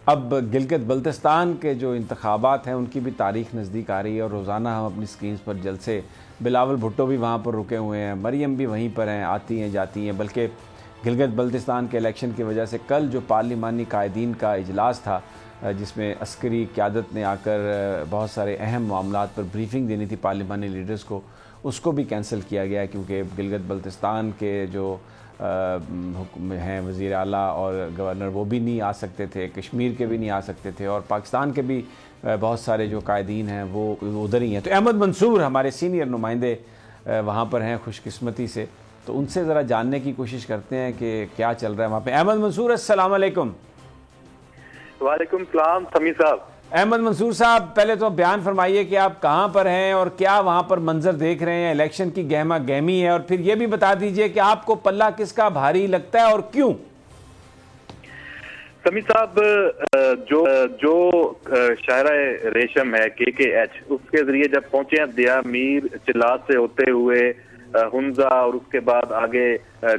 अब गिलगित बल्तिस्तान के जो इंतखाबात हैं उनकी भी तारीख नज़दीक आ रही है और रोज़ाना हम अपनी स्क्रीन पर जलसे, बिलावल भुट्टो भी वहाँ पर रुके हुए हैं, मरियम भी वहीं पर हैं, आती हैं जाती हैं। बल्कि गिलगित बल्तिस्तान के इलेक्शन की वजह से कल जो पार्लिमानी कायदीन का इजलास था जिसमें अस्करी क़यादत ने आकर बहुत सारे अहम मामलात पर ब्रीफिंग देनी थी पार्लिमानी लीडर्स को, उसको भी कैंसिल किया गया क्योंकि गिलगित बल्तिस्तान के जो हैं वज़ीर आला और गवर्नर वो भी नहीं आ सकते थे, कश्मीर के भी नहीं आ सकते थे और पाकिस्तान के भी बहुत सारे जो कायदीन हैं वो उधर ही हैं। तो अहमद मंसूर हमारे सीनियर नुमाइंदे वहाँ पर हैं खुशकिस्मती से, तो उनसे ज़रा जानने की कोशिश करते हैं कि क्या चल रहा है वहाँ पे। अहमद मंसूर, अस्सलाम वालेकुम। वालेकुम सलाम समी साहब। अहमद मंसूर साहब, पहले तो बयान फरमाइए कि आप कहाँ पर हैं और क्या वहाँ पर मंजर देख रहे हैं, इलेक्शन की गहमा गहमी है, और फिर ये भी बता दीजिए कि आपको पल्ला किसका भारी लगता है और क्यों। समी साहब, जो शायरा रेशम है KKH, उसके जरिए जब पहुंचे हैं दिया मीर चिल्लात से होते हुए हुंजा और उसके बाद आगे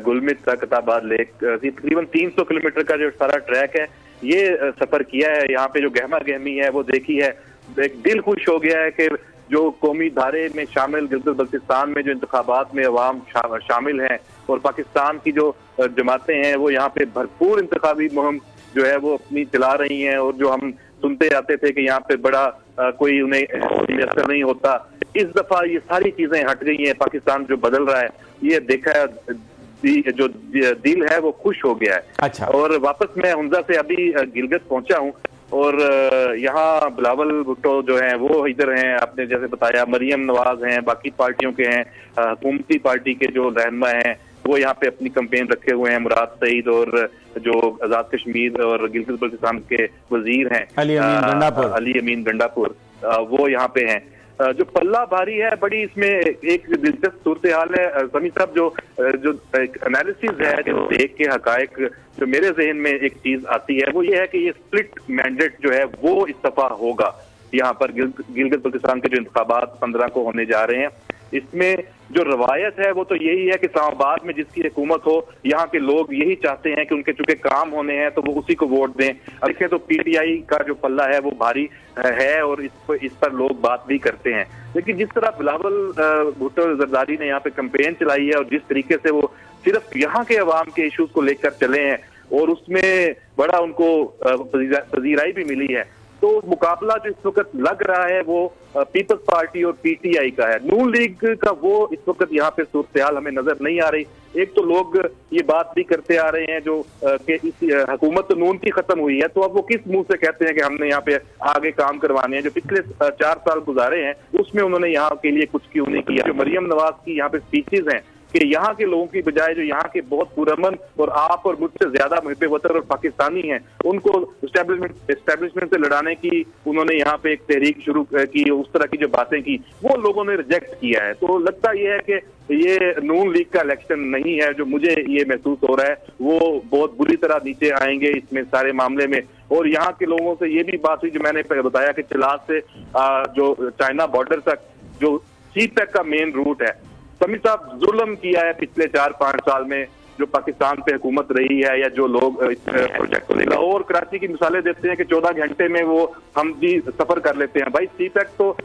गुलमित तक कताबाद लेक, तकरीबन 300 किलोमीटर का जो सारा ट्रैक है ये सफर किया है। यहाँ पे जो गहमा गहमी है वो देखी है, एक दिल खुश हो गया है कि जो कौमी धारे में शामिल गिलगित बल्तिस्तान में जो इंतखाबात में अवाम शामिल हैं और पाकिस्तान की जो जमातें हैं वो यहाँ पे भरपूर इंतखाबी मुहिम जो है वो अपनी चला रही हैं। और जो हम सुनते आते थे कि यहाँ पे बड़ा कोई उन्हें असर नहीं होता, इस दफा ये सारी चीजें हट गई हैं। पाकिस्तान जो बदल रहा है ये देखा है, जो दिल है वो खुश हो गया है। अच्छा। और वापस मैं हुंजा से अभी गिलगित पहुंचा हूँ और यहाँ बिलावल भुट्टो जो हैं वो इधर हैं, आपने जैसे बताया मरियम नवाज हैं, बाकी पार्टियों के हैं, हुकूमती पार्टी के जो रहनुमा हैं वो यहाँ पे अपनी कैंपेन रखे हुए हैं। मुराद सईद और जो आजाद कश्मीर और गिलगित बल्तिस्तान के वजीर हैं अली अमीन गंडापुर, वो यहाँ पे हैं। जो पल्ला भारी है, बड़ी इसमें एक दिलचस्प सूरत हाल है समी साहब। जो एनालिसिस है, जो देख के हकायक जो मेरे जहन में एक चीज आती है वो ये है कि ये स्प्लिट मैंडेट जो है वो इस दफा होगा। यहाँ पर गिलगित बल्तिस्तान के जो इंतखाबात 15 को होने जा रहे हैं, इसमें जो रवायत है वो तो यही है कि इस्लामाबाद में जिसकी हुकूमत हो, यहाँ के लोग यही चाहते हैं कि उनके चूंकि काम होने हैं तो वो उसी को वोट दें। देखें तो PTI का जो पल्ला है वो भारी है और इस पर लोग बात भी करते हैं। लेकिन जिस तरह बिलावल भुट्टो जरदारी ने यहाँ पे कैंपेन चलाई है और जिस तरीके से वो सिर्फ यहाँ के अवाम के इशूज को लेकर चले हैं और उसमें बड़ा उनको पजीराई भी मिली है, तो मुकाबला जो इस वक्त लग रहा है वो पीपल्स पार्टी और PTI का है। नून लीग का वो इस वक्त यहाँ पे सूरत हाल हमें नजर नहीं आ रही। एक तो लोग ये बात भी करते आ रहे हैं जो कि इस हुकूमत तो नून की खत्म हुई है, तो अब वो किस मुंह से कहते हैं कि हमने यहाँ पे आगे काम करवाने हैं। जो पिछले 4 साल गुजारे हैं उसमें उन्होंने यहाँ के लिए कुछ क्यों नहीं किया। जो मरियम नवाज की यहाँ पे स्पीचेज हैं कि यहाँ के लोगों की बजाय जो यहाँ के बहुत पुरअमन और आप और मुझसे ज्यादा मुहिब वतन और पाकिस्तानी हैं उनको एस्टेब्लिशमेंट से लड़ाने की उन्होंने यहाँ पे एक तहरीक शुरू की, उस तरह की जो बातें की वो लोगों ने रिजेक्ट किया है। तो लगता ये है कि ये नून लीग का इलेक्शन नहीं है। जो मुझे ये महसूस हो रहा है वो बहुत बुरी तरह नीचे आएंगे इसमें सारे मामले में। और यहाँ के लोगों से ये भी बात हुई जो मैंने बताया कि चिलात से जो चाइना बॉर्डर तक जो CPEC का मेन रूट है, समी साहब जुल्म किया है पिछले 4-5 साल में जो पाकिस्तान पे हुकूमत रही है या जो लोग इस प्रोजेक्ट को लाहौर कराची की मिसालें देते हैं कि 14 घंटे में वो हम भी सफर कर लेते हैं। भाई CPEC तो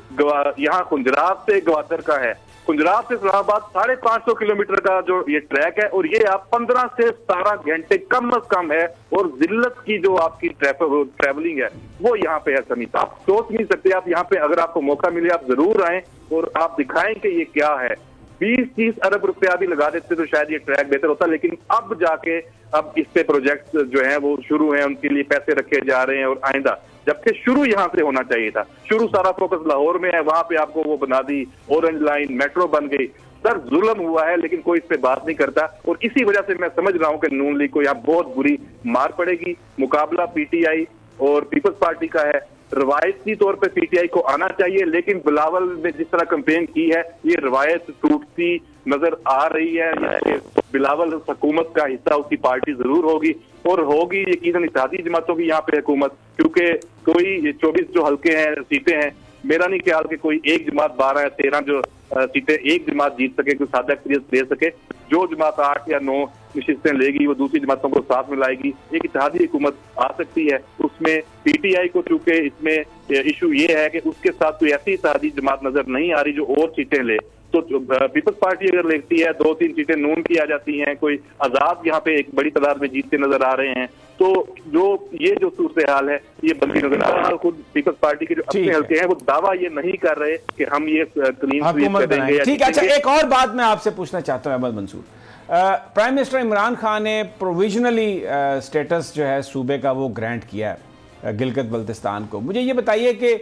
यहाँ खुंजरात से गवादर का है, खुंजरात से इस्लामाबाद 550 किलोमीटर का जो ये ट्रैक है और ये आप 15 से 17 घंटे कम अज कम है। और जिल्लत की जो आपकी ट्रैवलिंग है वो यहाँ पे है समी साहब, आप सोच नहीं सकते। आप यहाँ पे अगर आपको मौका मिले आप जरूर आए और आप दिखाएं कि ये क्या है। 20-30 अरब रुपया भी लगा देते तो शायद ये ट्रैक बेहतर होता, लेकिन अब जाके अब इस पे प्रोजेक्ट जो है वो शुरू हैं, उनके लिए पैसे रखे जा रहे हैं और आइंदा, जबकि शुरू यहाँ से होना चाहिए था। शुरू सारा फोकस लाहौर में है, वहां पे आपको वो बना दी ऑरेंज लाइन, मेट्रो बन गई। सर जुल्म हुआ है लेकिन कोई इस पे बात नहीं करता और इसी वजह से मैं समझ रहा हूँ कि नून लीग को यहाँ बहुत बुरी मार पड़ेगी। मुकाबला PTI और पीपल्स पार्टी का है। रवायती तौर पे PTI को आना चाहिए, लेकिन बिलावल ने जिस तरह कैंपेन की है ये रवायत टूटती नजर आ रही है। बिलावल हुकूमत का हिस्सा उसकी पार्टी जरूर होगी और होगी यकीनन इत्तेहादी जमातों की यहाँ पे हुकूमत, क्योंकि कोई 24 जो हल्के हैं सीटें हैं, मेरा नहीं ख्याल कि कोई एक जमात 12 या 13 जो सीटें एक जमात जीत सके, कोई सादा अक्सरियत दे सके। जो जमात 8 या 9 नशिस्तें लेगी वो दूसरी जमातों को साथ मिलाएगी, एक इत्तेहादी हुकूमत आ सकती है। उसमें पीटीआई को चूंकि इसमें इशू ये है कि उसके साथ कोई ऐसी इत्तेहादी जमात नजर नहीं आ रही जो और सीटें ले, तो पीपल्स पार्टी अगर लेती है 2-3 सीटें नून की आ जाती हैं, कोई आजाद यहाँ पे एक बड़ी तादाद में जीतते नजर आ रहे हैं, तो जो सूरत हाल है ये बनती नजर आ रहा है। खुद पीपल्स पार्टी के जो अपने हल्के हैं वो दावा ये नहीं कर रहे कि हम ये क्लीन स्वीप करेंगे। ठीक है, अच्छा एक और बात मैं आपसे पूछना चाहता हूँ अहमद मंसूर, प्राइम मिनिस्टर इमरान खान ने प्रोविजनली स्टेटस जो है सूबे का वो ग्रांट किया है गिलगित बल्तिस्तान को। मुझे ये बताइए कि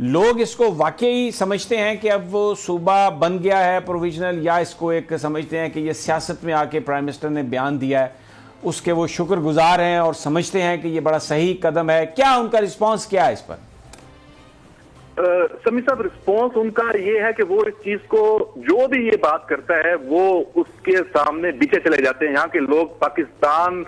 लोग इसको वाकई समझते हैं कि अब वो सूबा बन गया है प्रोविजनल, या इसको एक समझते हैं कि ये सियासत में आके प्राइम मिनिस्टर ने बयान दिया है उसके वो शुक्रगुजार हैं और समझते हैं कि ये बड़ा सही कदम है? क्या उनका रिस्पांस क्या है इस पर? समी साहब, रिस्पॉन्स उनका ये है कि वो इस चीज को, जो भी ये बात करता है वो उसके सामने पीछे चले जाते हैं। यहाँ के लोग पाकिस्तान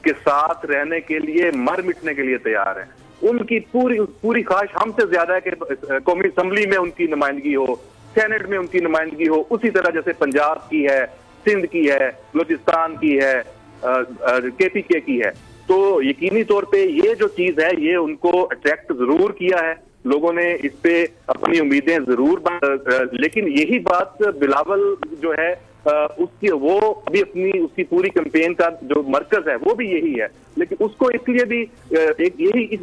के साथ रहने के लिए मर मिटने के लिए तैयार हैं। उनकी पूरी ख्वाहिश हमसे ज्यादा है कि कौमी असम्बली में उनकी नुमाइंदगी हो, सेनेट में उनकी नुमाइंदगी हो, उसी तरह जैसे पंजाब की है, सिंध की है, बलूचिस्तान की है, KPK की है। तो यकीनी तौर पे ये जो चीज है ये उनको अट्रैक्ट जरूर किया है, लोगों ने इस पे अपनी उम्मीदें जरूर लेकिन यही बात बिलावल जो है उसकी वो भी अपनी उसकी पूरी कैंपेन का जो मरकज है वो भी यही है। लेकिन उसको इसलिए भी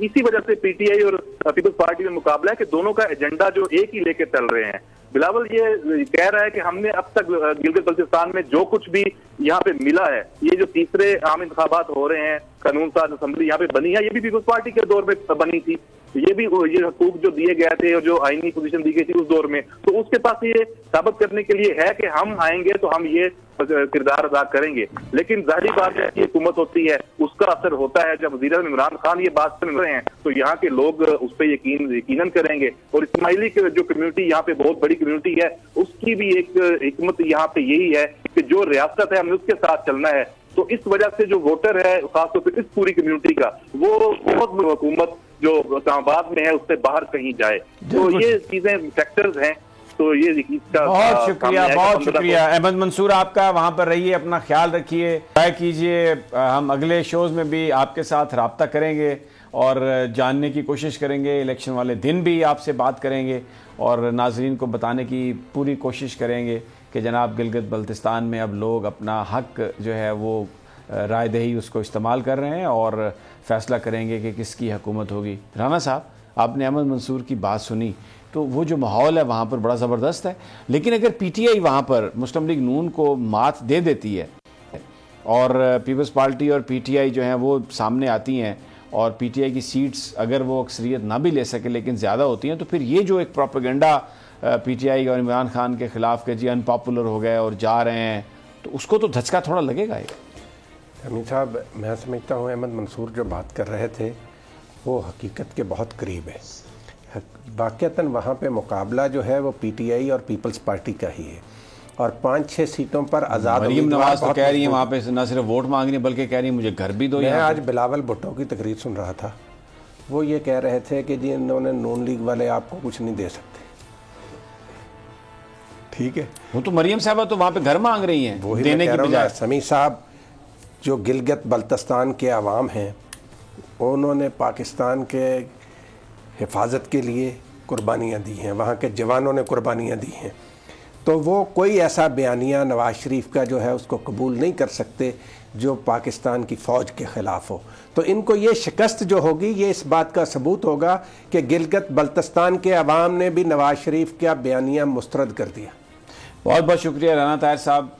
इसी वजह से पीटीआई और पीपल्स पार्टी में मुकाबला है कि दोनों का एजेंडा जो एक ही लेके चल रहे हैं। बिलावल ये कह रहा है कि हमने अब तक गिलगित बल्तिस्तान में जो कुछ भी यहाँ पे मिला है, ये जो तीसरे आम इंतखाबात हो रहे हैं, कानून साज असेंबली यहाँ पे बनी है, ये भी पीपल्स पार्टी के दौर में बनी थी, ये भी ये हकूक जो दिए गए थे और जो आईनी पोजीशन दी गई थी उस दौर में, तो उसके पास ये साबित करने के लिए है कि हम आएंगे तो हम ये किरदार अदा करेंगे। लेकिन जाहिर बात है कि हुकूमत होती है उसका असर होता है। जब वज़ीर-ए-आज़म इमरान खान ये बात सुन रहे हैं तो यहाँ के लोग उस पर यकीनन करेंगे। और इस्माइली की जो कम्युनिटी यहाँ पे बहुत बड़ी कम्युनिटी है, उसकी भी एक हिकमत यहाँ पे यही है कि जो रियासत है हमें उसके साथ चलना है। तो इस वजह से जो वोटर है खासतौर पर इस पूरी कम्युनिटी का, वो बहुत हुकूमत जो इस्लामाबाद में है उससे बाहर कहीं जाए। तो ये चीजें फैक्टर्स हैं। तो ये इसका बहुत शुक्रिया अहमद मंसूर आपका। वहां पर रहिए, अपना ख्याल रखिए, ट्राई कीजिए। हम अगले शोज में भी आपके साथ रब्ता करेंगे और जानने की कोशिश करेंगे, इलेक्शन वाले दिन भी आपसे बात करेंगे और नाजरीन को बताने की पूरी कोशिश करेंगे कि जनाब गिलगित बल्तिस्तान में अब लोग अपना हक जो है वो राय दही उसको इस्तेमाल कर रहे हैं और फैसला करेंगे कि किसकी हुकूमत होगी। राना साहब, आपने अहमद मंसूर की बात सुनी तो वो जो माहौल है वहाँ पर बड़ा ज़बरदस्त है। लेकिन अगर पीटीआई वहाँ पर मुस्लिम लीग नून को मात दे देती है और पीपल्स पार्टी और पीटीआई जो हैं वो सामने आती हैं और पीटीआई की सीट्स अगर वो अक्सरियत ना भी ले सके लेकिन ज़्यादा होती हैं, तो फिर ये जो एक प्रोपेगेंडा पीटीआई और इमरान खान के ख़िलाफ़ के जी अनपॉपुलर हो गए और जा रहे हैं, तो उसको तो धचका थोड़ा लगेगा। अमीन साहब, मैं समझता हूँ अहमद मंसूर जो बात कर रहे थे वो हकीकत के बहुत करीब है। वाक़तन वहाँ पे मुकाबला जो है वो पीटीआई और पीपल्स पार्टी का ही है और 5-6 सीटों पर आज़ाद मरीम नवाज तो कह रही है वहाँ पे न सिर्फ वोट मांग रही है बल्कि कह रही है मुझे घर भी दो। मैं आज बिलावल भुट्टो की तकरीर सुन रहा था, वो ये कह रहे थे कि जी इन्होंने नून लीग वाले आपको कुछ नहीं दे सकते। ठीक है, वो तो मरीम साहबा तो वहाँ पे घर मांग रही हैं वही देने की बजाय। समी साहब, जो गिलगित बल्तिस्तान के अवाम हैं उन्होंने पाकिस्तान के हिफाजत के लिए कुर्बानियाँ दी हैं, वहाँ के जवानों ने कुर्बानियाँ दी हैं, तो वो कोई ऐसा बयानिया नवाज शरीफ का जो है उसको कबूल नहीं कर सकते जो पाकिस्तान की फ़ौज के ख़िलाफ़ हो। तो इनको ये शिकस्त जो होगी ये इस बात का सबूत होगा कि गिलगित बल्तिस्तान के अवाम ने भी नवाज शरीफ का बयानिया मुस्तरद कर दिया। बहुत बहुत शुक्रिया राना ताहिर साहब।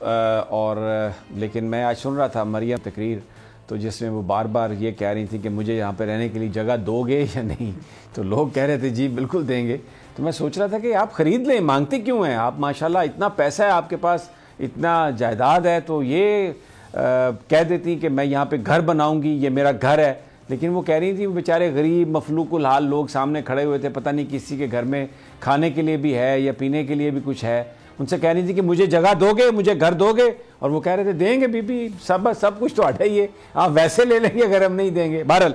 और लेकिन मैं आज सुन रहा था मरियम तकरीर, तो जिसमें वो बार बार ये कह रही थी कि मुझे यहाँ पे रहने के लिए जगह दोगे या नहीं, तो लोग कह रहे थे जी बिल्कुल देंगे। तो मैं सोच रहा था कि आप ख़रीद लें, मांगते क्यों हैं आप? माशाल्लाह इतना पैसा है आपके पास, इतना जायदाद है, तो ये कह देती कि मैं यहाँ पे घर बनाऊँगी, ये मेरा घर है। लेकिन वो कह रही थी वो बेचारे गरीब मफलूकुल हाल लोग सामने खड़े हुए थे, पता नहीं किसी के घर में खाने के लिए भी है या पीने के लिए भी कुछ है। उनसे कह रही थी कि मुझे जगह दोगे, मुझे घर दोगे, और वो कह रहे थे देंगे बीबी, सब कुछ तो हटा ही है, आप वैसे ले लेंगे अगर हम नहीं देंगे। बहरहाल